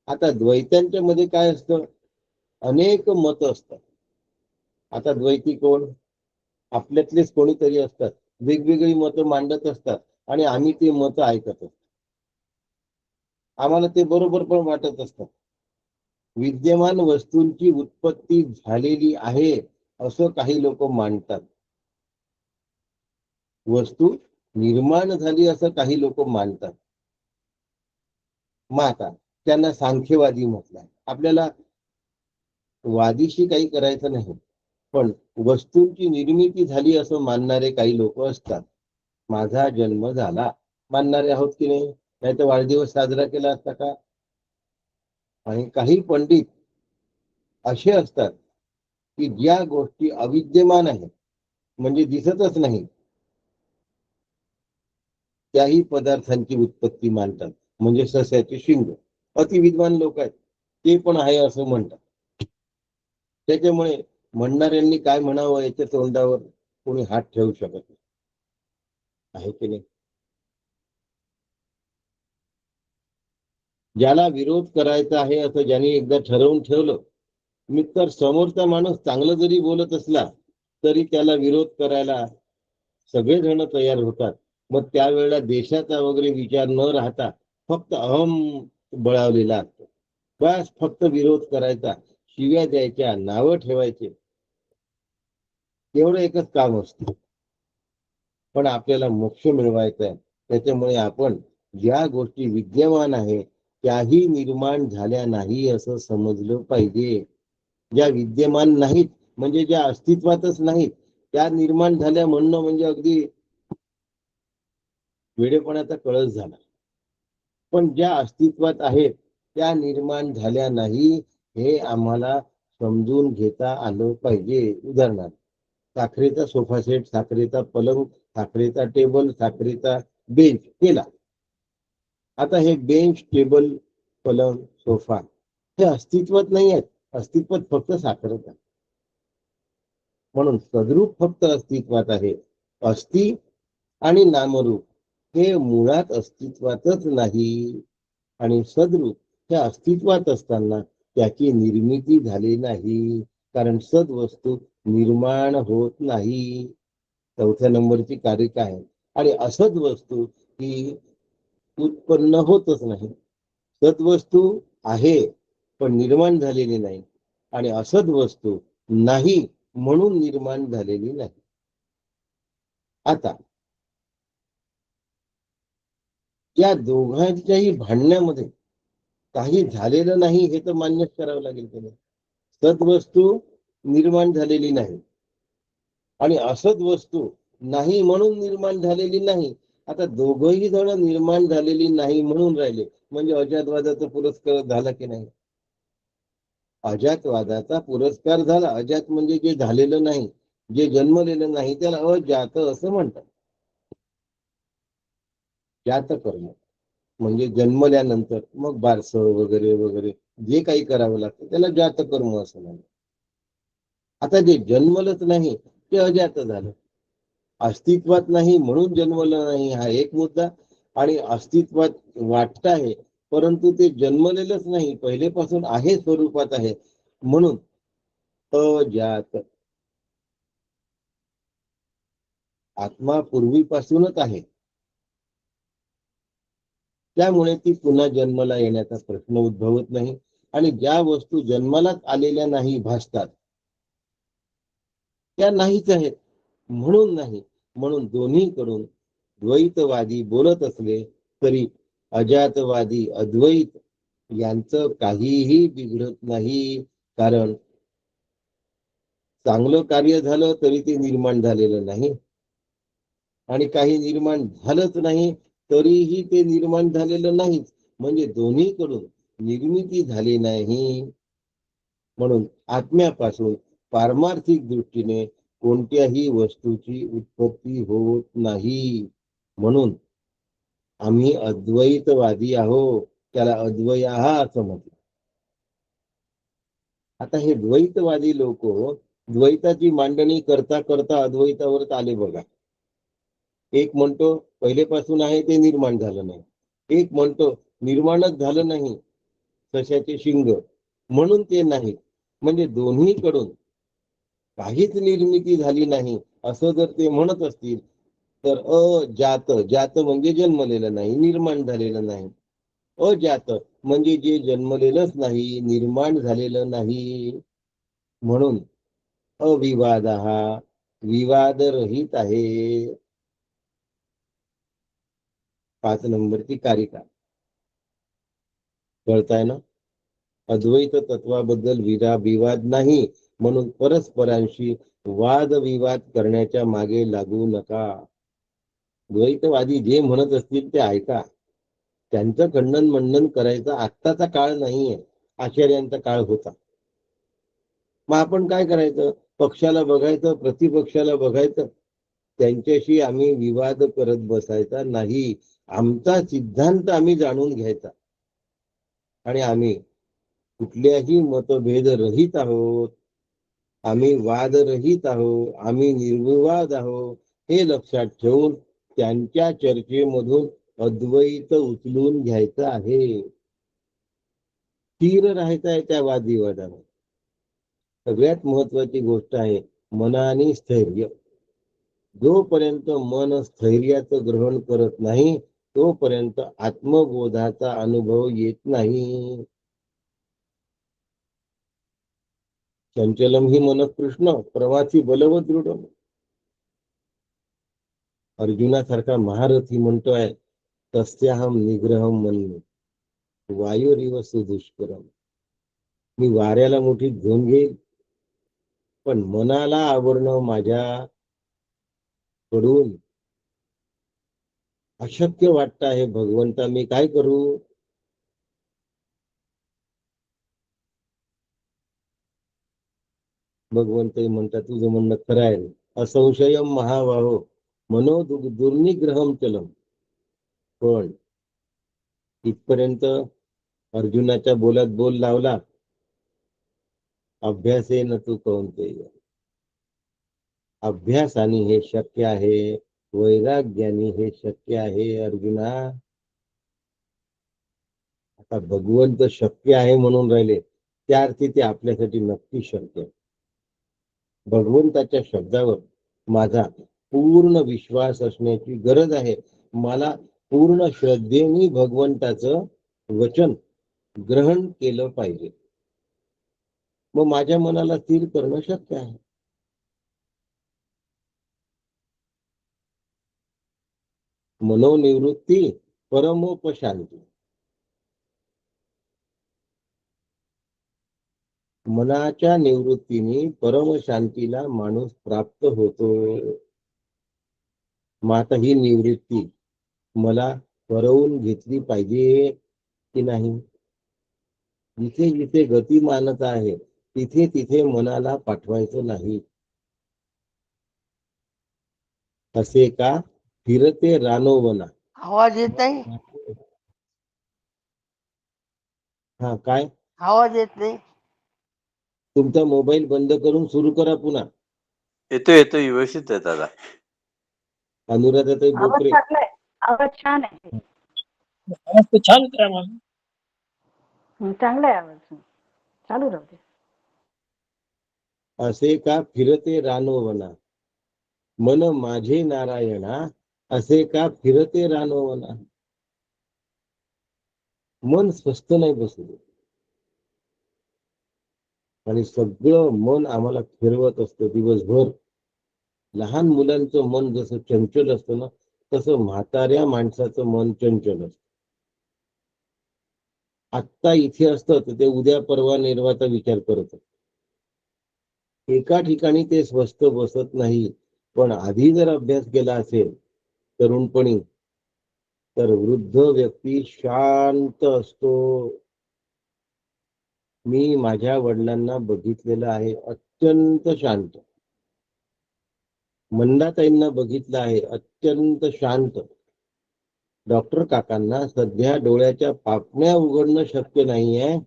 आता द्वैत्यांच्या मध्ये काय असतं? अनेक मत असतात. आता द्वैती कोण? आपल्यातलेच कोणीतरी असतात, वेगवेगळी मतं मांडत असतात आणि आम्ही ते मत ऐकत असतो. आम्हाला ते बरोबर पण वाटत असतात. विद्यमान वस्तूंची उत्पत्ती झालेली आहे असं काही लोक मांडतात. वस्तू निर्माण झाली असं काही लोक मानतात. मग आता त्यांना सांख्यवादी म्हटलंय. आपल्याला वादीशी काही करायचं नाही, पण वस्तूंची निर्मिती झाली असं मानणारे काही लोक असतात. माझा जन्म झाला मानणारे आहोत की नाही? नाही तर वाढदिवस साजरा केला असता का? आणि काही पंडित असे असतात की ज्या गोष्टी अविद्यमान आहेत, म्हणजे दिसतच नाही, त्याही पदार्थांची उत्पत्ती मानतात. म्हणजे सस्याचे शिंग. अतिविद्वान लोक आहेत, ते पण आहे असं म्हणतात. त्याच्यामुळे म्हणणाऱ्यांनी काय म्हणावं याच्या तोंडावर कोणी हात ठेवू शकत नाही, आहे की नाही? ज्याला विरोध करायचा आहे असं ज्यांनी एकदा ठरवून ठेवलं, मी तर समोरचा माणूस चांगलं जरी बोलत असला तरी त्याला विरोध करायला सगळेजण तयार होतात. मग त्यावेळेला देशाचा वगैरे विचार न राहता फक्त अहम बळावलेला असतो. बस फक्त विरोध करायचा, शिव्या द्यायच्या, नावं ठेवायचे, एवढं एकच काम असतं. पण आपल्याला मोक्ष मिळवायचा आहे, त्याच्यामुळे आपण ज्या गोष्टी विद्यमान आहे त्याही निर्माण झाल्या नाही असं समजलं पाहिजे. ज्या विद्यमान नाहीत, म्हणजे ज्या अस्तित्वातच नाहीत, त्या निर्माण झाल्या म्हणणं म्हणजे अगदी वेडेपणाचा कळस झाला. पण ज्या अस्तित्वात आहेत त्या निर्माण झाल्या नाही, हे आम्हाला समजून घेता आलं पाहिजे. उदाहरणार्थ, साखरेचा सोफा सेट, साखरेचा पलंग, साखरेचा टेबल, साखरेचा बेंच केला. आता हे बेंच, टेबल, पलंग, सोफा हे अस्तित्वात नाही आहेत. अस्तित्वात फक्त साखरच आहे. म्हणून सद्रूप फक्त अस्तित्वात आहे. अस्थि आणि नामरूप हे मुळात अस्तित्वातच नाही. आणि सद्रूप हे अस्तित्वात असताना त्याची निर्मिती झाली नाही, कारण सद्वस्तू निर्माण होत नाही. 4थ्या नंबरची कारिका आहे. आणि असद वस्तू ही उत्पन्न होतच नाही. सद्वस्तू आहे पण निर्माण झालेली नाही, आणि असद वस्तू नाही म्हणून निर्माण झालेली नाही. आता या दोघांच्याही भांडण्यामध्ये काही झालेलं नाही हे तर मान्यच करावं लागेल त्याला. सद्वस्तू निर्माण झालेली नाही आणि असद वस्तू नाही म्हणून निर्माण झालेली नाही. आता दोघही जण निर्माण झालेली नाही म्हणून राहिले, म्हणजे अजातवादाचा पुरस्कार झाला की नाही? अजातवादाचा पुरस्कार झाला. अजात म्हणजे जे झालेलं नाही, जे जन्मलेलं नाही, त्याला अजात असं म्हणतात. जात कर्म म्हणजे जन्मल्यानंतर मग बारसं वगैरे वगैरे जे काही करावं लागतं त्याला जात कर्म असं म्हणतात. आता जे जन्मलंच नाही ते अजात झालं. अस्तित्वात नाही म्हणून जन्मलं नाही हा एक मुद्दा, आणि अस्तित्वात वाटत आहे परंतु ते जन्मलेलंच नाही, पहिलेपासून आहे, स्वरूपात आहे, म्हणून अजात. आत्मा पूर्वीपासूनच आहे, त्यामुळे ती पुन्हा जन्माला येण्याचा प्रश्न उद्भवत नाही. आणि ज्या वस्तू जन्मालाच आलेल्या नाही भासतात त्या नाहीच आहेत, म्हणून नाही. म्हणून दोन्हीकडून द्वैतवादी बोलत असले तरी अजातवादी अद्वैत यांचं काहीही बिघडत नाही, कारण चांगलं कार्य झालं तरी ते निर्माण झालेलं नाही, आणि काही निर्माण झालंच नाही तरीही ते निर्माण झालेलं नाहीच. म्हणजे दोन्हीकडून निर्मिती झाली नाही, म्हणून आत्म्यापासून पारमार्थिक दृष्टीने कोणत्याही वस्तूची उत्पत्ती होत नाही. म्हणून आम्ही अद्वैतवादी आहोत. त्याला अद्वयाः असं म्हटलं. आता हे द्वैतवादी लोक द्वैताची मांडणी करता करता अद्वैतावरच आले बघा. एक म्हणतो पहिलेपासून आहे ते निर्माण झालं नाही, एक म्हणतो निर्माणच झालं नाही सशाचे शिंग म्हणून ते नाही. म्हणजे दोन्हीकडून काहीच निर्मिती झाली नाही असं जर ते म्हणत असतील तर अजात, जात म्हणजे जन्मलेलं नाही, निर्माण झालेलं नाही. अजात म्हणजे जे जन्मलेलंच नाही, निर्माण झालेलं नाही. म्हणून अविवाद हा विवादरहित आहे. 5 नंबरची कारिका कळताय ना. अद्वैत तत्वाबद्दल विवाद नाही, म्हणून परस्परांशी वादविवाद करण्याच्या मागे लागू नका. द्वैतवादी जे म्हणत असतील ते ऐका. त्यांचं खंडन मंडन करायचा आत्ताचा काळ नाहीये, आचार्यांचा काळ होता. मग आपण काय करायचं, पक्षाला बघायचं, प्रतिपक्षाला बघायचं, त्यांच्याशी आम्ही विवाद करत बसायचा नाही. आमचा सिद्धांत आम्ही जाणून घ्यायचा आणि आम्ही कुठल्याही मतभेद रहित आहोत, आम्ही वादरहित आहोत, आम्ही निर्विवाद आहोत हे लक्षात ठेवून त्यांच्या चर्चेमधून अद्वैत उचलून घ्यायचं आहे. स्थिर राहायचं आहे त्या वादविवादामध्ये. सगळ्यात महत्वाची गोष्ट आहे मनाने स्थैर्य. जोपर्यंत मन स्थैर्याचं ग्रहण करत नाही तोपर्यंत आत्मबोधाचा अनुभव येत नाही. चंचलम ही मन कृष्ण प्रवासी बलवत दृढ. अर्जुनासारखा महारथी म्हणतोय तस्याहम निग्रहम मन्ये वायुरिव सुदुष्करम. मी वाऱ्याला मोठी घेऊन घेईल, पण मनाला आवरणं माझ्या कडून अशक्य वाटत आहे. भगवंता मी काय करू. भगवंत म्हणतात तुझं म्हणणं खरं आहे. असंशयम महाबाहो मनो दुर्निग्रहम चलम. पण इथपर्यंत अर्जुनाच्या बोलात बोल लावला. अभ्यासेन तू कौंतेय, अभ्यासाने हे शक्य आहे, वैराग्याने हे शक्य आहे. अर्जुना आता भगवंत शक्य आहे म्हणून राहिले, त्या अर्थी ते आपल्यासाठी नक्की शक्य आहे. भगवंताच्या शब्दावर माझा पूर्ण विश्वास असण्याची गरज आहे. मला पूर्ण श्रद्धेने भगवंताचं वचन ग्रहण केलं पाहिजे. मग माझ्या मनाला स्थिर करणं शक्य आहे. मनोनिवृत्ती परमोपशांती. मनाच्या निवृत्तीने परमशांतीला माणूस प्राप्त होतो. मग आता ही निवृत्ती मला करवून घेतली पाहिजे की नाही. जिथे जिथे गतिमानता आहे तिथे तिथे मनाला पाठवायचं नाही. असे का फिरते रानोवना. आवाज येत नाही. हा काय आवाज येत नाही. तुमचा मोबाईल बंद करून सुरू करा पुन्हा. येतो व्यवस्थित आहे दादा. अनुराधाताई आवाज बोकरे. चांगलाय, आवाज छान आहे. आवाज तर छान होता माझा. चांगला आहे आवाज, चालू राहू दे. असे का फिरते रानोवना मन माझे नारायणा. असे का फिरते रानोवना. मन स्वस्थ नाही बसू दे. आणि सगळं मन आम्हाला फिरवत असतं दिवसभर. लहान मुलांचं मन जसं चंचल असतं ना तसं म्हाताऱ्या माणसाचं मन चंचल असतं. आत्ता इथे असतं तर ते उद्या परवा निर्वाचा विचार करत. एका ठिकाणी ते स्वस्थ बसत नाही. पण आधी जर अभ्यास केला असेल तरुणपणी तर वृद्ध व्यक्ती शांत असतो. मी माझ्या वडिलांना बघितलेलं आहे अत्यंत शांत. मंदाताईंना बघितलं आहे अत्यंत शांत. डॉक्टर काकांना सध्या डोळ्याच्या पापण्या उघडणं शक्य नाहीये,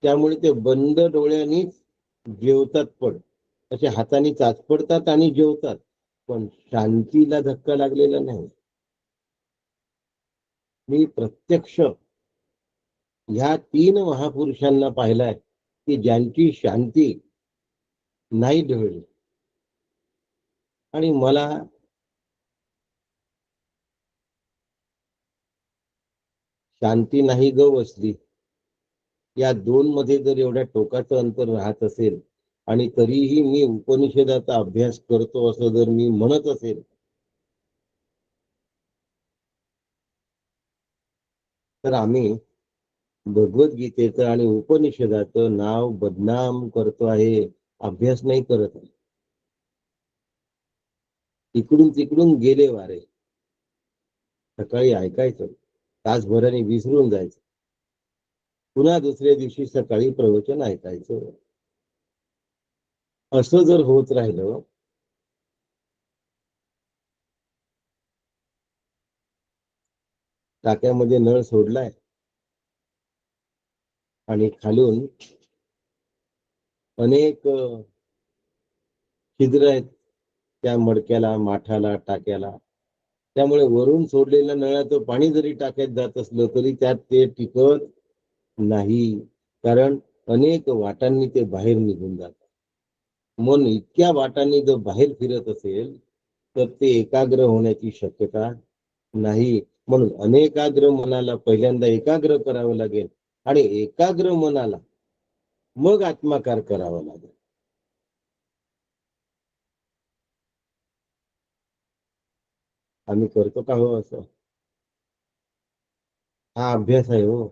त्यामुळे ते बंद डोळ्यांनीच जेवतात. पण असे हाताने चाचपडतात आणि जेवतात, पण शांतीला धक्का लागलेला नाही. मी प्रत्यक्ष ह्या 3 महापुरुषांना पाहिलाय की ज्यांची शांती नाही ढळली. आणि मला शांती नाही ग वसली, या 2 मध्ये जर एवढ्या टोकाचं अंतर राहत असेल आणि तरीही मी उपनिषदाचा अभ्यास करतो असं जर मी म्हणत असेल, तर आम्ही भगवद्गीतेचं आणि उपनिषदाचं नाव बदनाम करतो आहे, अभ्यास नाही करत आहे. इकडून तिकडून गेले वारे. सकाळी ऐकायचं, तासभराने विसरून जायचं, पुन्हा दुसऱ्या दिवशी सकाळी प्रवचन ऐकायचं. असं जर होत राहिलं टाक्यामध्ये नळ सोडलाय आणि खालून अनेक छिद्र आहेत त्या मडक्याला, माठाला, टाक्याला. त्यामुळे वरून सोडलेल्या नळाचं पाणी जरी टाक्यात जात असलं तरी त्यात ते टिकत नाही, कारण अनेक वाटांनी ते बाहेर निघून जातात. मन इतक्या वाटांनी जर बाहेर फिरत असेल तर ते एकाग्र होण्याची शक्यता नाही. म्हणून अनेकाग्र मनाला पहिल्यांदा एकाग्र करावं लागेल आणि एकाग्र मनाला मग आत्माकार करावा लागेल. आम्ही करतो का हो असं? हा अभ्यास आहे हो.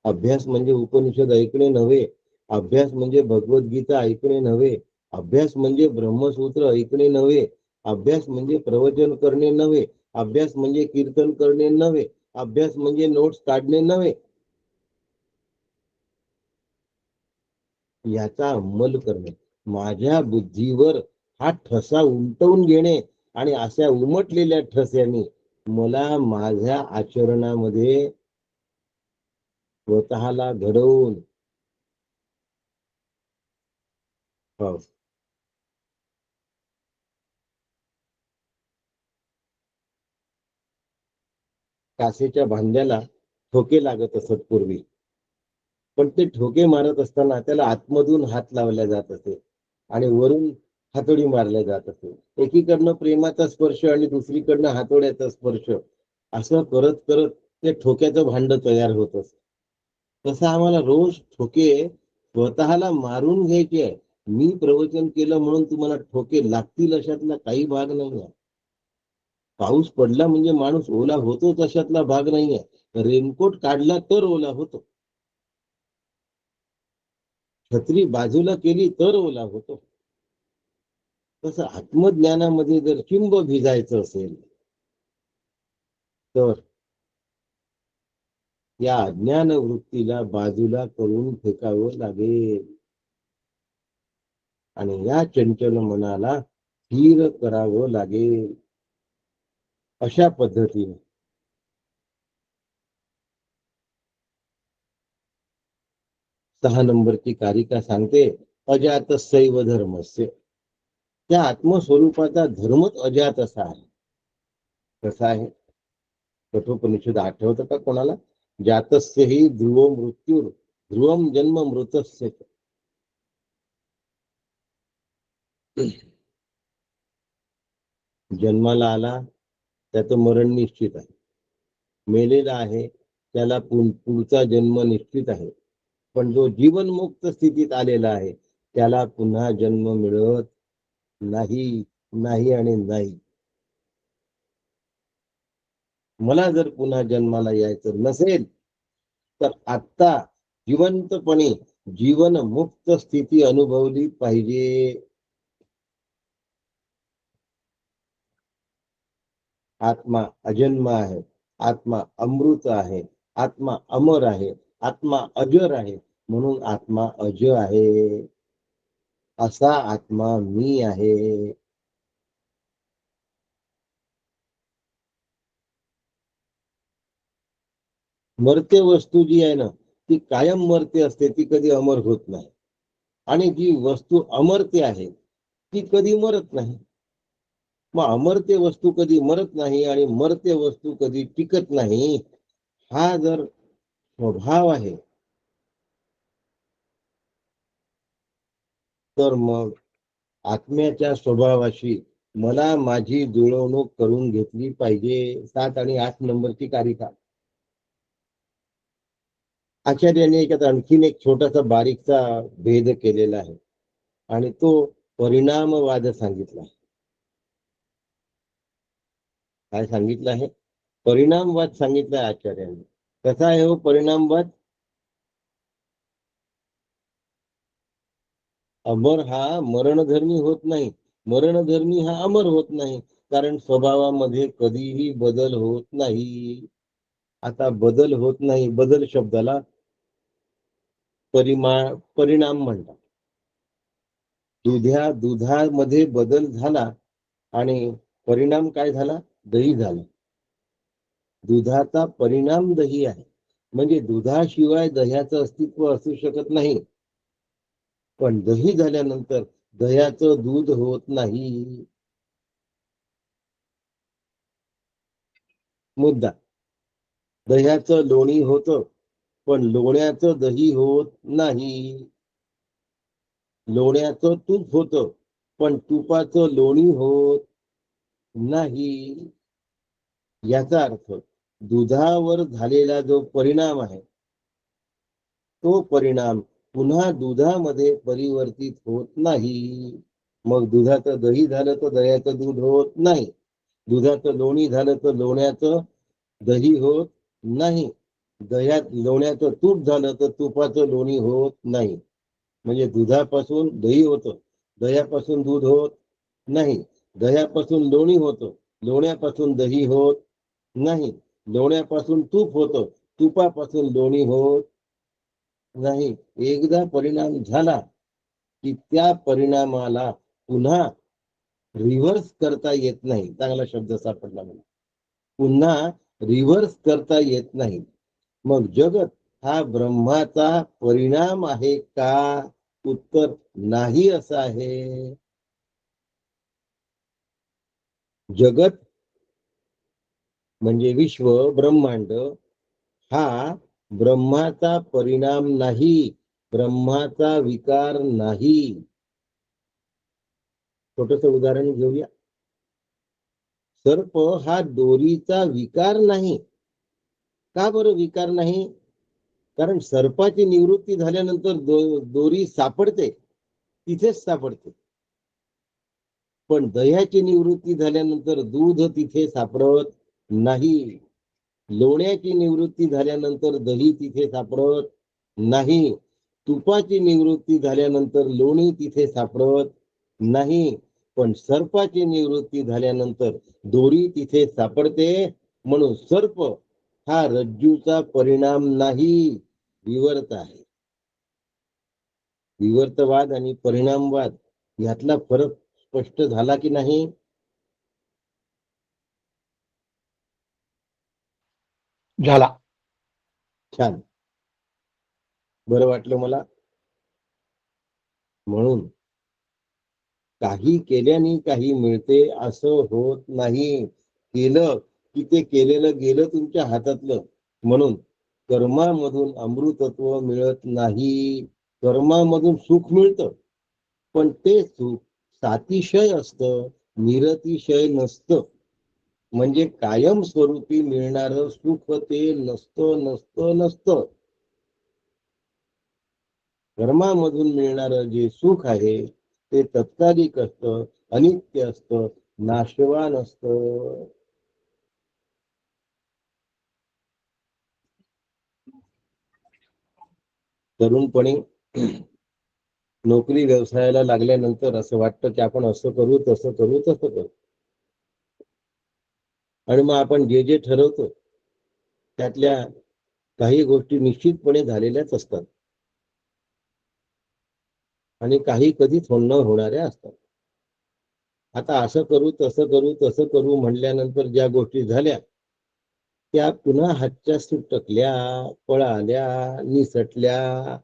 अभ्यास म्हणजे उपनिषद ऐकणे नव्हे, अभ्यास म्हणजे भगवद्गीता ऐकणे नव्हे, अभ्यास म्हणजे ब्रह्मसूत्र ऐकणे नव्हे, अभ्यास म्हणजे प्रवचन करणे नव्हे, अभ्यास म्हणजे कीर्तन करणे नव्हे, अभ्यास म्हणजे नोट्स काढणे नव्हे. याचा अंमल करणे, माझ्या बुद्धीवर हा ठसा उमटवून घेणे आणि अशा उमटलेल्या ठस्याने मला माझ्या आचरणामध्ये स्वतःला घडवून हो. काचेच्या भांड्याला ठोके लागत असत पूर्वी, पण ते ठोके मारत असताना त्याला आतमधून हात लावला जात असे आणि वरून हातोडी मारल्या जात असे. एकीकडनं प्रेमाचा स्पर्श आणि दुसरीकडनं हातोड्याचा स्पर्श, असं करत करत ते ठोक्याचं भांड तयार होत असत. तसं आम्हाला रोज ठोके स्वतःला मारून घ्यायचे आहे. मी प्रवचन केलं म्हणून तुम्हाला ठोके लागतील अशातला काही भाग नाही आहे. पाऊस पडला म्हणजे माणूस ओला होतोच अशातला भाग नाहीये. रेनकोट काढला तर ओला होतो, छत्री बाजूला केली तर ओला होतो. तसं आत्मज्ञानामध्ये जर चिंब भिजायचं असेल तर या अज्ञान वृत्तीला बाजूला करून फेकावं लागेल आणि या चंचल मनाला स्थिर करावं लागेल. अशा पद्धतीने 6 नंबरची कारिका सांगते, अजात सैव धर्मस्य. त्या आत्मस्वरूपाचा धर्मच अजात असा आहे. कसा आहे? कठोपनिषद आठवतं का कोणाला? जातस्य हि ध्रुव मृत्यूर ध्रुवम जन्म मृतस्य. जन्माला आला त्याचं मरण निश्चित आहे, मेलेला आहे त्याला पुढचा जन्म निश्चित आहे. पण जो जीवनमुक्त स्थितीत आलेला आहे त्याला पुन्हा जन्म मिळत नाही, नाही आणि नाही. मला जर पुन्हा जन्माला यायचं नसेल तर आत्ता जिवंतपणे जीवन मुक्त स्थिती अनुभवली पाहिजे. आत्मा अजन्म आहे, आत्मा अमृत आहे, आत्मा अमर आहे, आत्मा अजर आहे, म्हणून आत्मा अज आहे. असा आत्मा मी आहे. मरते वस्तू जी आहे ना ती कायम मरते असते, ती कधी अमर होत नाही. आणि जी वस्तू अमरते आहे ती कधी मरत नाही. मग अमरते वस्तू कधी मरत नाही आणि मरते वस्तू कधी टिकत नाही, हा जर स्वभाव आहे तर मग आत्म्याच्या स्वभावाशी मला माझी जुळवणूक करून घेतली पाहिजे. 7 आणि 8 नंबरची कारिका. आचार्याने याच्यात आणखीन एक छोटासा बारीकचा भेद केलेला आहे आणि तो परिणामवाद सांगितला. काय सांगितलं आहे? परिणामवाद सांगितला आचार्याने. कसा आहे हो परिणामवाद? अमर हा मरणधर्मी होत नाही, मरणधर्मी हा अमर होत नाही, कारण स्वभावामध्ये कधीही बदल होत नाही. आता बदल होत नाही, बदल शब्दाला परिणाम म्हणतात. दुधामध्ये बदल झाला आणि परिणाम काय झाला? दही झालं. दुधाचा परिणाम दही आहे, म्हणजे दुधाशिवाय दह्याचं अस्तित्व असू शकत नाही. पण दही झाल्यानंतर दह्याचं दूध होत नाही. मुद्दा. दह्याचं लोणी होतं, पण लोण्याचं दही होत नाही. लोण्याचं तूप होतं, पण तुपाचं लोणी होत नाही. याचा अर्थ दुधावर झालेला जो परिणाम आहे तो परिणाम पुन्हा दुधामध्ये परिवर्तित होत नाही. मग दुधाचं दही झालं तर दह्याचं दूध होत नाही. दुधाचं लोणी झालं तर लोण्याचं दही होत नाही. लोण्याचं तूप झालं तर तुपाचं लोणी होत नाही. म्हणजे दुधापासून दही होतं, दह्यापासून दूध होत नाही. दह्यापासून लोणी होतं, लोण्यापासून दही होत नाही. लोण्यापासून तूप होतं, तुपापासून लोणी होत नाही. एकदा परिणाम झाला की त्या परिणामाला पुन्हा रिव्हर्स करता येत नाही. चांगला शब्द सापडला मला. पुन्हा रिव्हर्स करता येत नाही. मग जगत हा ब्रह्माचा परिणाम आहे का? उत्तर नाही असं आहे. जगत म्हणजे विश्व ब्रह्मांड हा ब्रह्माचा परिणाम नाही, ब्रह्माचा विकार नाही. छोटस उदाहरण घेऊया. सर्प हा दोरीचा विकार नाही. का बरं विकार नाही? कारण सर्पाची निवृत्ती झाल्यानंतर दोरी सापडते, तिथेच सापडते. पण दह्याची निवृत्ती झाल्यानंतर दूध तिथे सापडत नाही. लोण्याची निवृत्ती झाल्यानंतर दही तिथे सापडत नाही. तुपाची निवृत्ती झाल्यानंतर लोणी तिथे सापडत नाही. पण सर्पाची निवृत्ती झाल्यानंतर दोरी तिथे सापडते. म्हणून सर्प हा रज्जूचा परिणाम नाही, विवर्त आहे. विवर्तवाद आणि परिणामवाद यातला फरक स्पष्ट झाला की नाही? झाला. छान, बरं वाटलं मला. म्हणून काही केल्याने काही मिळते असं होत नाही. केलं की ते केलेलं गेलं तुमच्या हातातलं. म्हणून कर्मामधून अमृतत्व मिळत नाही. कर्मामधून सुख मिळतं, पण ते सुख सातिशय असतं, निरतिशय नसतं. म्हणजे कायम स्वरूपी मिळणारं सुख ते नसतं नसतं नसतं. कर्मामधून मिळणारं जे सुख आहे ते तत्कालिक असतं, अनित्य असतं, नाशवान असतं. तरुणपणी नोकरी व्यवसायाला लागल्यानंतर असं वाटतं की आपण असं करू, तसं करू, तसं करू. आणि मग आपण जे जे ठरवतो त्यातल्या काही गोष्टी निश्चितपणे झालेल्याच असतात. आणि काही कधीच न होणाऱ्या असतात. आता असं करू तसं करू म्हणल्यानंतर ज्या गोष्टी झाल्या त्या पुन्हा हातच्या सुटकल्या, पळाल्या, निसटल्या.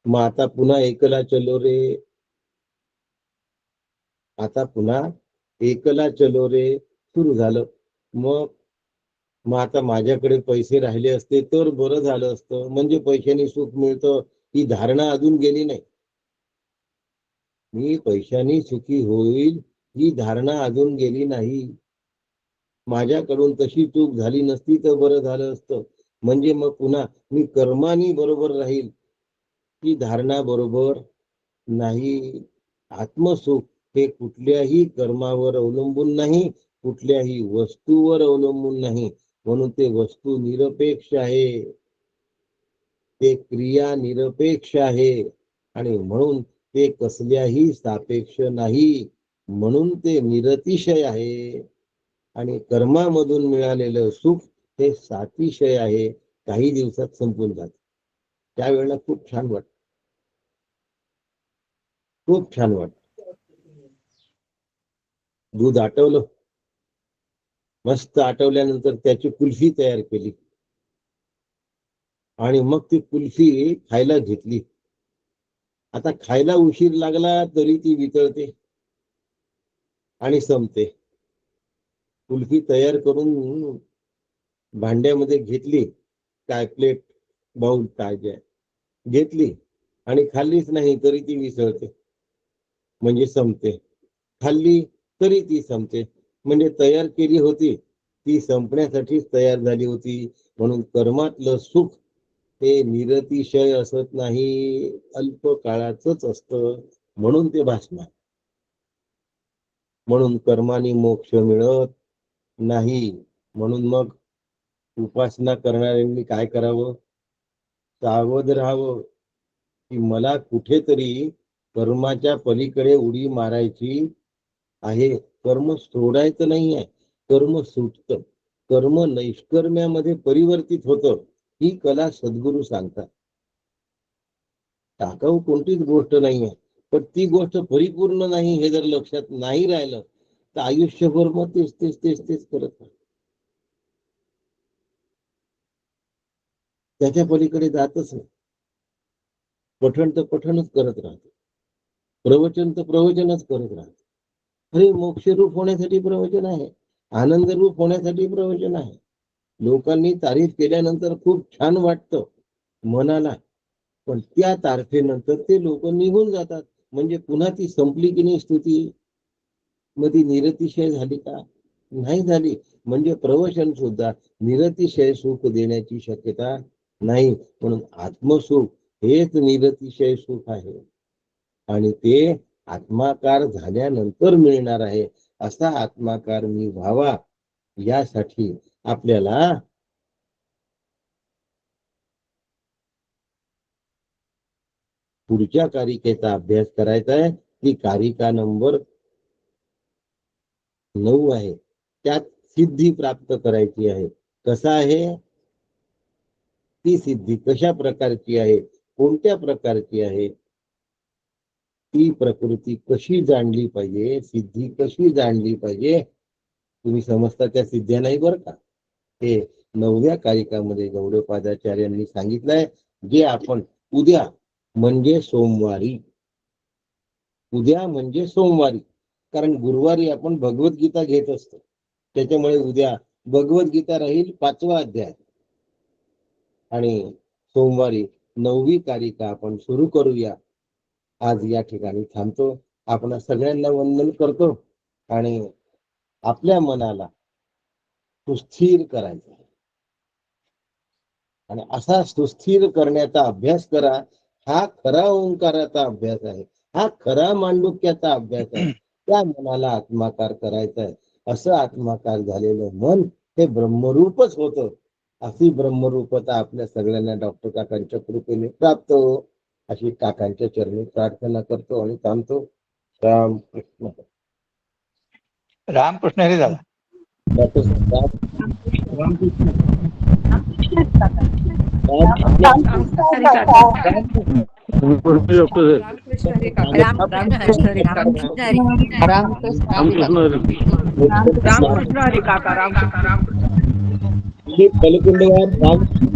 मग आता पुन्हा एकला चलो रे, आता पुन्हा एकला चलो रे सुरू झालं. मग आता माझ्याकडे पैसे राहिले असते तर बरं झालं असतं, म्हणजे पैशाने सुख मिळतं ही धारणा अजून गेली नाही. मी पैशाने सुखी होईल ही धारणा अजून गेली नाही. माझ्याकडून तशी चूक झाली नसती तर बरं झालं असतं, म्हणजे मग पुन्हा मी कर्मानी बरोबर राहील ही धारणा बरोबर नाही. आत्मसुख हे कुठल्याही कर्मावर अवलंबून नाही, कुठल्याही वस्तूवर अवलंबून नाही, म्हणून ते वस्तू निरपेक्ष आहे, ते क्रिया निरपेक्ष आहे आणि म्हणून ते कसल्याही सापेक्ष नाही, म्हणून ते निरतिशय आहे. आणि कर्मामधून मिळालेलं सुख हे सातिशय आहे, काही दिवसात संपून जात. त्यावेळेला खूप छान वाटत, खूप छान वाटत. दूध आटवलं, मस्त आटवल्यानंतर त्याची कुल्फी तयार केली आणि मग ती कुल्फी खायला घेतली. आता खायला उशीर लागला तरी ती वितळते आणि संपते. कुल्फी तयार करून भांड्यामध्ये घेतली, काय प्लेट बाउल काय जे घेतली आणि खाल्लीच नाही तरी ती विसळते, म्हणजे संपते. खाल्ली तरी ती संपते, म्हणजे तयार केली होती ती संपण्यासाठीच तयार झाली होती. म्हणून कर्मातलं सुख हे निरतिशय असत नाही, अल्प काळाचंच असतं, म्हणून ते भासणार. म्हणून कर्माने मोक्ष मिळत नाही. म्हणून मग उपासना करणाऱ्यांनी काय करावं? सावध राहावं की मला कुठेतरी कर्माच्या पलीकडे उडी मारायची आहे. कर्म सोडायचं नाही आहे, कर्म सुटतं, कर्म नैष्कर्म्यामध्ये परिवर्तित होतं, ही कला सद्गुरू सांगतात. टाकाऊ कोणतीच गोष्ट नाही आहे, पण ती गोष्ट परिपूर्ण नाही हे जर लक्षात नाही राहिलं तर आयुष्यभर मग तेच तेच तेच तेच करत राहतं. त्याच्या पलीकडे जातच नाही. पठण तर पठणच करत राहतो, प्रवचन तर प्रवचनच करत राहतो. अरे मोक्षरूप होण्यासाठी प्रवचन आहे, आनंद रूप होण्यासाठी प्रवचन आहे. लोकांनी तारीफ केल्यानंतर खूप छान वाटतं मनाला, पण त्या तारखेनंतर ते लोक निघून जातात. म्हणजे पुन्हा ती संपली की नाही स्तुती, मग ती निरतिशय झाली का? नाही झाली. म्हणजे प्रवचन सुद्धा निरतिशय सुख देण्याची शक्यता नाही. म्हणून आत्मसुख हेच निरतिशय सुख आहे आणि ते आत्माकार झाल्यानंतर मिळणार आहे. असा आत्माकार मी व्हावा यासाठी आपल्याला पुढच्या कारिकेचा अभ्यास करायचा आहे. ती कारिका नंबर 9 आहे. त्यात सिद्धी प्राप्त करायची आहे. कसा आहे ती सिद्धी, कशा प्रकारची आहे, कोणत्या प्रकारची आहे, ती प्रकृती कशी जाणली पाहिजे, सिद्धी कशी जाणली पाहिजे, तुम्ही समजता त्या सिद्ध्या नाही बरं का. हे 9व्या कारिकामध्ये गौडपादाचार्यांनी सांगितलंय, जे आपण उद्या म्हणजे सोमवारी, उद्या म्हणजे सोमवारी, कारण गुरुवारी आपण भगवद्गीता घेत असतो, त्याच्यामुळे उद्या भगवद्गीता राहील 5वा अध्याय आणि सोमवारी 9वी कारिका आपण सुरू करूया. आज या ठिकाणी थांबतो. आपण सगळ्यांना वंदन करतो आणि आपल्या मनाला सुस्थिर करायचं आणि असा सुस्थिर करण्याचा अभ्यास करा. हा खरा ओंकाराचा अभ्यास आहे, हा खरा मांडुक्याचा अभ्यास आहे. त्या मनाला आत्माकार करायचा आहे. असं आत्माकार झालेलं मन हे ब्रह्मरूपच होतं. अशी ब्रह्मरूपता आपल्या सगळ्यांना डॉक्टर काकांच्या कृपेने प्राप्त हो, अशी काकांच्या चरणी प्रार्थना करतो आणि थांबतो. रामकृष्ण. रामकृष्ण हरी दादा. डॉक्टर साहेब रामकृष्ण. रामकृष्ण. दिलीप बलकुंडवार